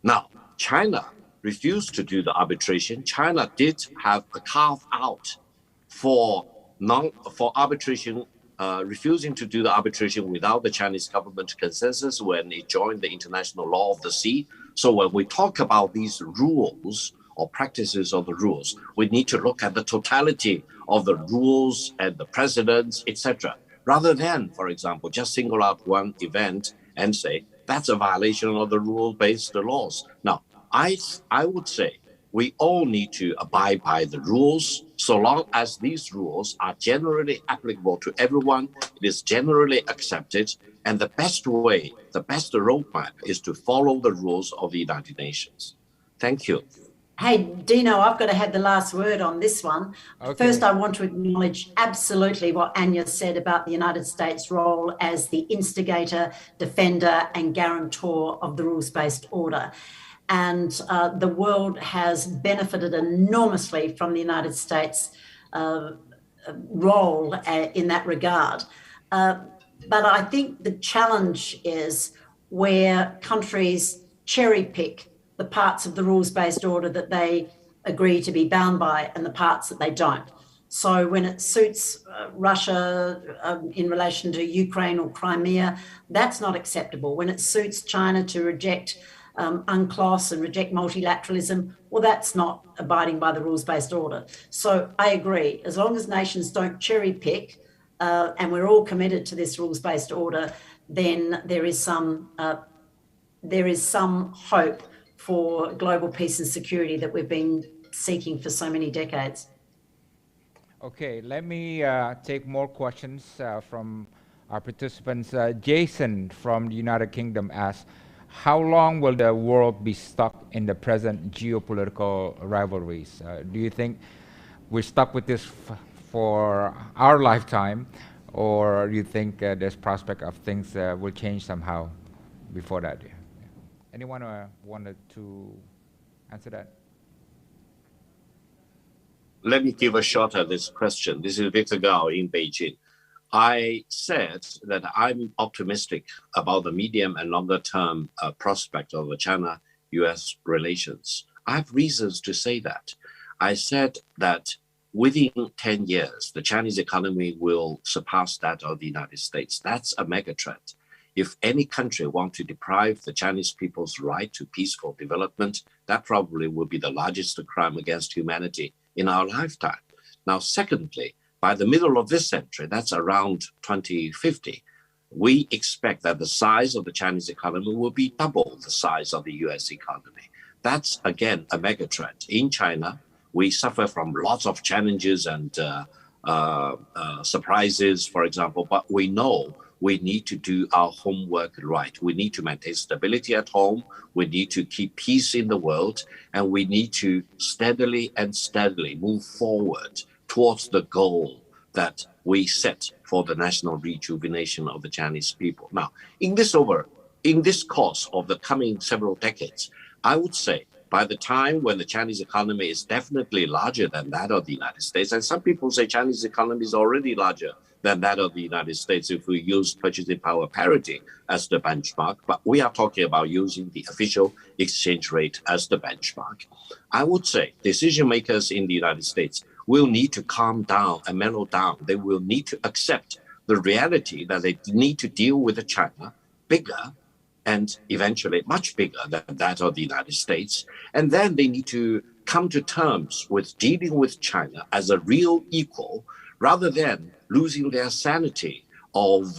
Now, China refused to do the arbitration. China did have a carve out for arbitration, refusing to do the arbitration without the Chinese government consensus when it joined the international law of the sea. So when we talk about these rules or practices of the rules, we need to look at the totality of the rules and the precedents, etc., rather than, for example, just single out one event and say that's a violation of the rule-based laws. Now, I would say we all need to abide by the rules, so long as these rules are generally applicable to everyone, it is generally accepted, and the best way, the best roadmap is to follow the rules of the United Nations. Thank you. Hey, Dino, I've got to have the last word on this one. Okay. First, I want to acknowledge absolutely what Anja said about the United States' role as the instigator, defender, and guarantor of the rules-based order. And the world has benefited enormously from the United States' role in that regard. But I think the challenge is where countries cherry pick the parts of the rules-based order that they agree to be bound by and the parts that they don't. So when it suits Russia in relation to Ukraine or Crimea, that's not acceptable. When it suits China to reject UNCLOS and reject multilateralism, well, that's not abiding by the rules-based order. So I agree, as long as nations don't cherry pick and we're all committed to this rules-based order, then there is some hope for global peace and security that we've been seeking for so many decades. Okay, let me take more questions from our participants. Jason from the United Kingdom asks, how long will the world be stuck in the present geopolitical rivalries? Do you think we're stuck with this for our lifetime, or do you think there's prospect of things will change somehow before that? Anyone wanted to answer that? Let me give a shot at this question. This is Victor Gao in Beijing. I said that I'm optimistic about the medium and longer term prospect of the China-US relations. I have reasons to say that. I said that within 10 years, the Chinese economy will surpass that of the United States. That's a megatrend. If any country wants to deprive the Chinese people's right to peaceful development, that probably will be the largest crime against humanity in our lifetime. Now, secondly, by the middle of this century, that's around 2050, we expect that the size of the Chinese economy will be double the size of the US economy. That's, again, a megatrend. In China, we suffer from lots of challenges and surprises, for example, but we know we need to do our homework right. We need to maintain stability at home. We need to keep peace in the world. And we need to steadily move forward towards the goal that we set for the national rejuvenation of the Chinese people. Now, in this course of the coming several decades, I would say by the time when the Chinese economy is definitely larger than that of the United States, and some people say Chinese economy is already larger than that of the United States if we use purchasing power parity as the benchmark, but we are talking about using the official exchange rate as the benchmark. I would say decision makers in the United States will need to calm down and mellow down. They will need to accept the reality that they need to deal with a China bigger and eventually much bigger than that of the United States. And then they need to come to terms with dealing with China as a real equal, rather than losing their sanity of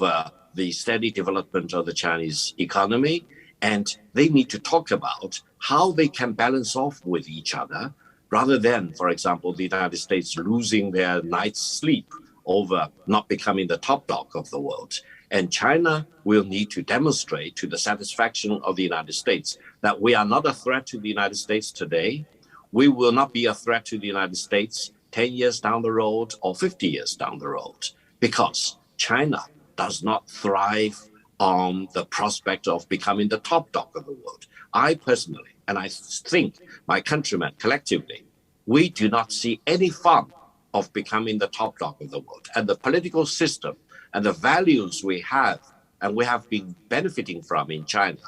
the steady development of the Chinese economy. And they need to talk about how they can balance off with each other, rather than, for example, the United States losing their night's sleep over not becoming the top dog of the world. And China will need to demonstrate to the satisfaction of the United States that we are not a threat to the United States today. We will not be a threat to the United States 10 years down the road or 50 years down the road, because China does not thrive on the prospect of becoming the top dog of the world. I personally, and I think my countrymen collectively, we do not see any fun of becoming the top dog of the world. And the political system and the values we have and we have been benefiting from in China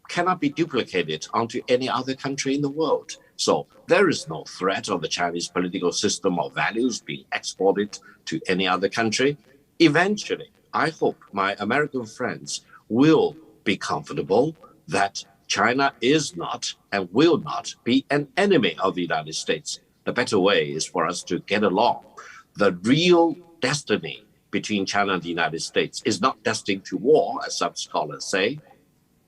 cannot be duplicated onto any other country in the world. So there is no threat of the Chinese political system or values being exported to any other country. Eventually, I hope my American friends will be comfortable that China is not and will not be an enemy of the United States. The better way is for us to get along. The real destiny between China and the United States is not destined to war, as some scholars say.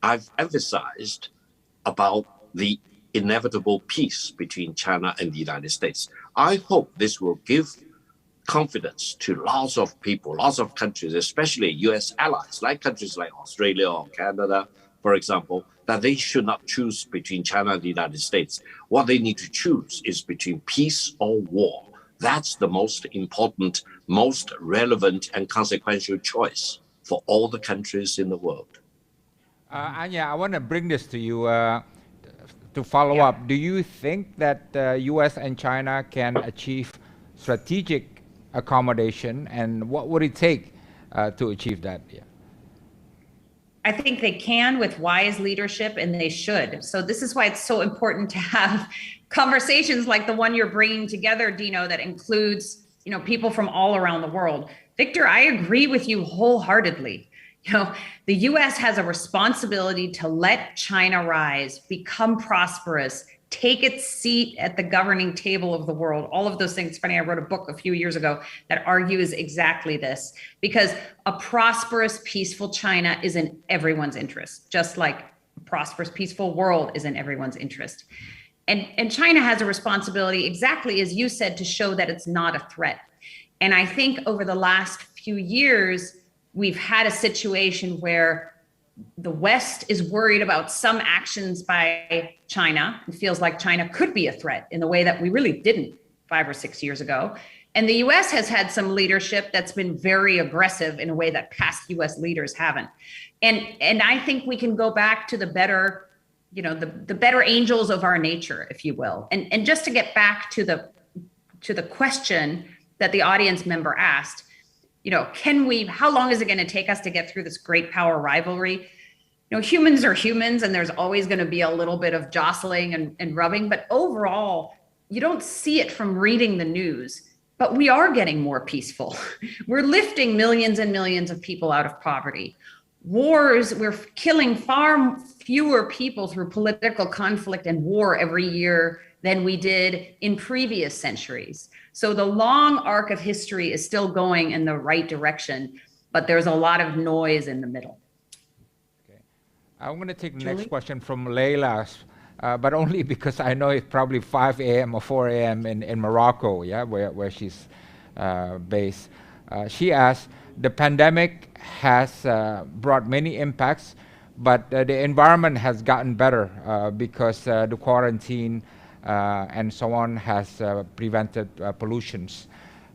I've emphasized about the inevitable peace between China and the United States. I hope this will give confidence to lots of people, lots of countries, especially US allies, like countries like Australia or Canada, for example, that they should not choose between China and the United States. What they need to choose is between peace or war. That's the most important, most relevant and consequential choice for all the countries in the world. Anja, I want to bring this to you to follow up. Do you think that the US and China can achieve strategic accommodation, and what would it take to achieve that? Yeah. I think they can with wise leadership, and they should. So this is why it's so important to have conversations like the one you're bringing together, Dino, that includes, people from all around the world. Victor, I agree with you wholeheartedly. The US has a responsibility to let China rise, become prosperous, take its seat at the governing table of the world. All of those things. It's funny, I wrote a book a few years ago that argues exactly this, because a prosperous, peaceful China is in everyone's interest, just like a prosperous, peaceful world is in everyone's interest. And China has a responsibility, exactly as you said, to show that it's not a threat. And I think over the last few years, we've had a situation where the West is worried about some actions by China. It feels like China could be a threat in the way that we really didn't 5 or 6 years ago. And the US has had some leadership that's been very aggressive in a way that past US leaders haven't. And I think we can go back to the better, the better angels of our nature, if you will. And just to get back to the question that the audience member asked, how long is it going to take us to get through this great power rivalry? Humans are humans, and there's always going to be a little bit of jostling and rubbing. But overall, you don't see it from reading the news. But we are getting more peaceful. We're lifting millions and millions of people out of poverty. Wars, we're killing far fewer people through political conflict and war every year than we did in previous centuries. So the long arc of history is still going in the right direction, but there's a lot of noise in the middle. Okay. I'm going to take the next question from Leila, but only because I know it's probably 5 a.m. or 4 a.m. in Morocco, where she's based. She asked, the pandemic has brought many impacts, but the environment has gotten better because the quarantine and so on has prevented pollutions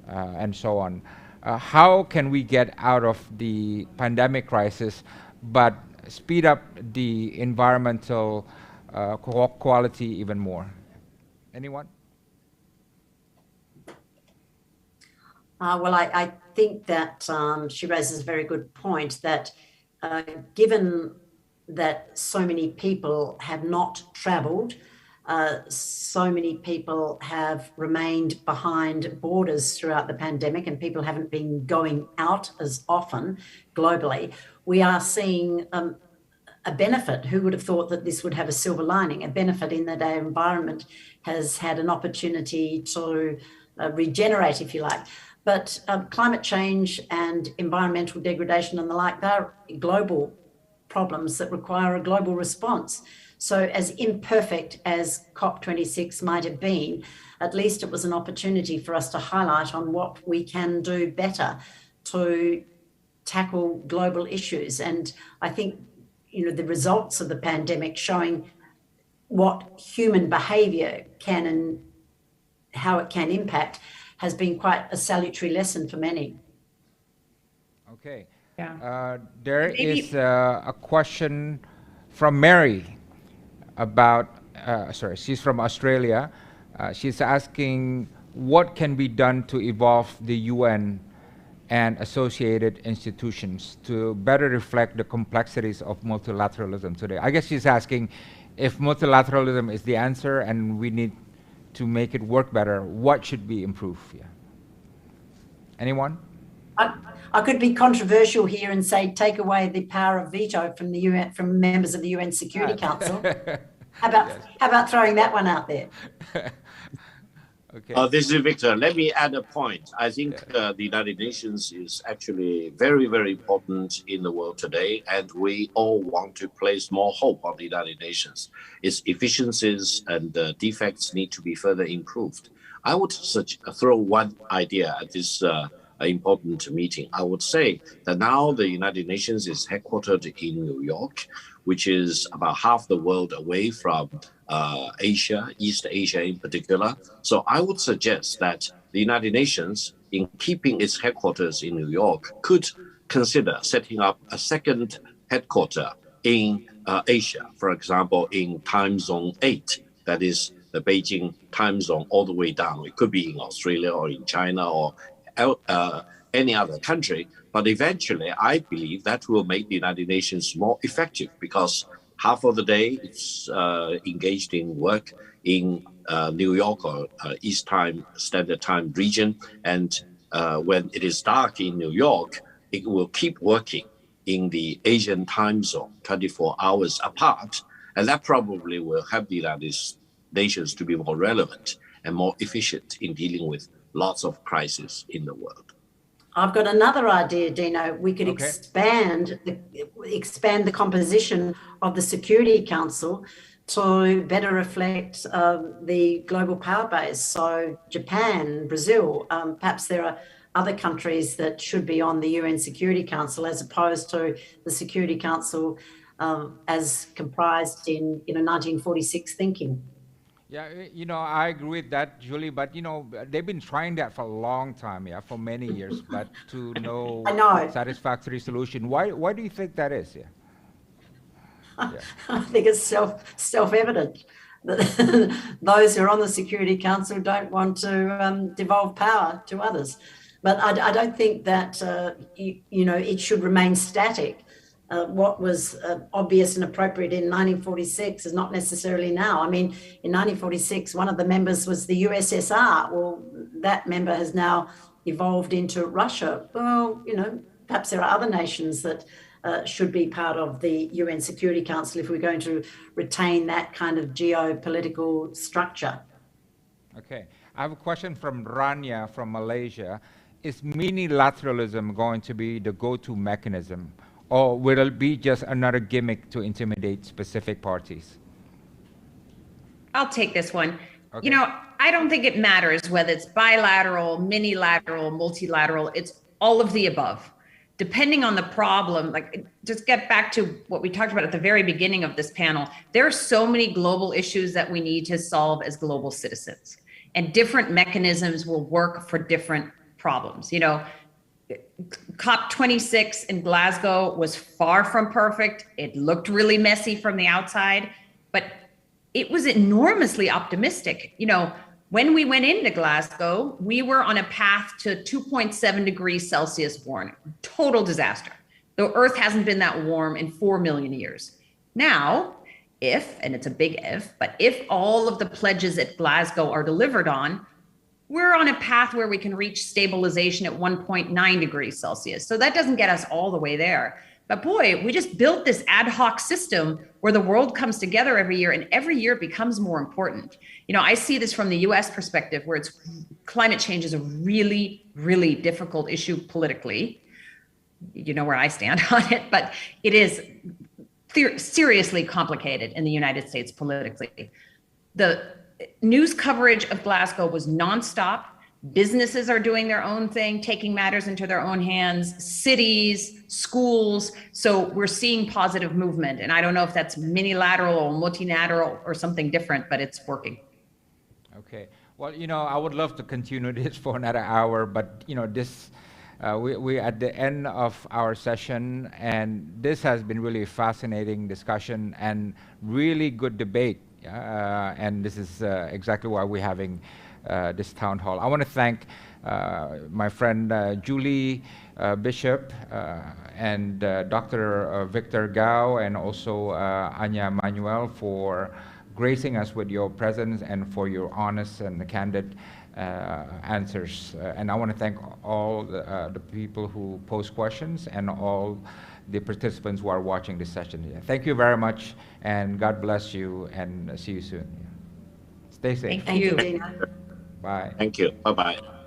and so on. How can we get out of the pandemic crisis but speed up the environmental quality even more? Anyone? Well, I think that she raises a very good point that given that so many people have not travelled, so many people have remained behind borders throughout the pandemic, and people haven't been going out as often globally. We are seeing a benefit. Who would have thought that this would have a silver lining? A benefit in that our environment has had an opportunity to regenerate, if you like. But climate change and environmental degradation and the like, they're global problems that require a global response. So as imperfect as COP26 might have been, at least it was an opportunity for us to highlight on what we can do better to tackle global issues. And I think, the results of the pandemic showing what human behaviour can and how it can impact has been quite a salutary lesson for many. Okay. Yeah. There is a question from Mary about, she's from Australia. She's asking what can be done to evolve the UN and associated institutions to better reflect the complexities of multilateralism today. I guess she's asking if multilateralism is the answer and we need to make it work better, what should be improved? Yeah. Anyone? I could be controversial here and say take away the power of veto from the UN, from members of the UN Security Council. How about throwing that one out there? Okay. This is Victor. Let me add a point. I think the United Nations is actually very, very important in the world today, and we all want to place more hope on the United Nations. Its efficiencies and defects need to be further improved. I would throw one idea at this important meeting. I would say that now the United Nations is headquartered in New York, which is about half the world away from Asia, East Asia in particular. So I would suggest that the United Nations, in keeping its headquarters in New York, could consider setting up a second headquarter in Asia, for example, in time zone 8, that is the Beijing time zone all the way down. It could be in Australia or in China or any other country. But eventually, I believe that will make the United Nations more effective because half of the day it's engaged in work in New York or East Time Standard Time region. And when it is dark in New York, it will keep working in the Asian time zone 24 hours apart. And that probably will help the United Nations to be more relevant and more efficient in dealing with lots of crises in the world. I've got another idea, Dino. We could expand the composition of the Security Council to better reflect the global power base. So Japan, Brazil, perhaps there are other countries that should be on the UN Security Council as opposed to the Security Council as comprised in 1946 thinking. Yeah, I agree with that, Julie, but, they've been trying that for a long time, for many years, but to no satisfactory solution. Why do you think that is? I think it's self-evident that those who are on the Security Council don't want to devolve power to others. But I don't think that, it should remain static. What was obvious and appropriate in 1946 is not necessarily now. I mean, in 1946, one of the members was the USSR. Well, that member has now evolved into Russia. Well, perhaps there are other nations that should be part of the UN Security Council if we're going to retain that kind of geopolitical structure. Okay. I have a question from Rania from Malaysia. Is multilateralism going to be the go-to mechanism? Or will it be just another gimmick to intimidate specific parties? I'll take this one. Okay. I don't think it matters whether it's bilateral, minilateral, multilateral. It's all of the above. Depending on the problem, just get back to what we talked about at the very beginning of this panel. There are so many global issues that we need to solve as global citizens. And different mechanisms will work for different problems. COP26 in Glasgow was far from perfect. It looked really messy from the outside, but it was enormously optimistic. When we went into Glasgow, we were on a path to 2.7 degrees Celsius warming, total disaster. The Earth hasn't been that warm in 4 million years. Now, if, and it's a big if, but if all of the pledges at Glasgow are delivered on, we're on a path where we can reach stabilization at 1.9 degrees Celsius. So that doesn't get us all the way there. But boy, we just built this ad hoc system where the world comes together every year, and every year it becomes more important. You know, I see this from the US perspective, where climate change is a really, really difficult issue politically. You know where I stand on it, but it is seriously complicated in the United States politically. The news coverage of Glasgow was nonstop. Businesses are doing their own thing, taking matters into their own hands, cities, schools. So we're seeing positive movement. And I don't know if that's minilateral or multilateral or something different, but it's working. Okay. Well, you know, I would love to continue this for another hour, but, you know, this, we're at the end of our session, and this has been really a fascinating discussion and really good debate. And this is exactly why we're having this town hall. I want to thank my friend Julie Bishop and Dr. Victor Gao, and also Anja Manuel, for gracing us with your presence and for your honest and candid answers. And I want to thank all the people who posed questions and all the participants who are watching this session. Thank you very much, and God bless you, and see you soon. Stay safe. Thank you, Dino. Bye. Thank you. Bye-bye.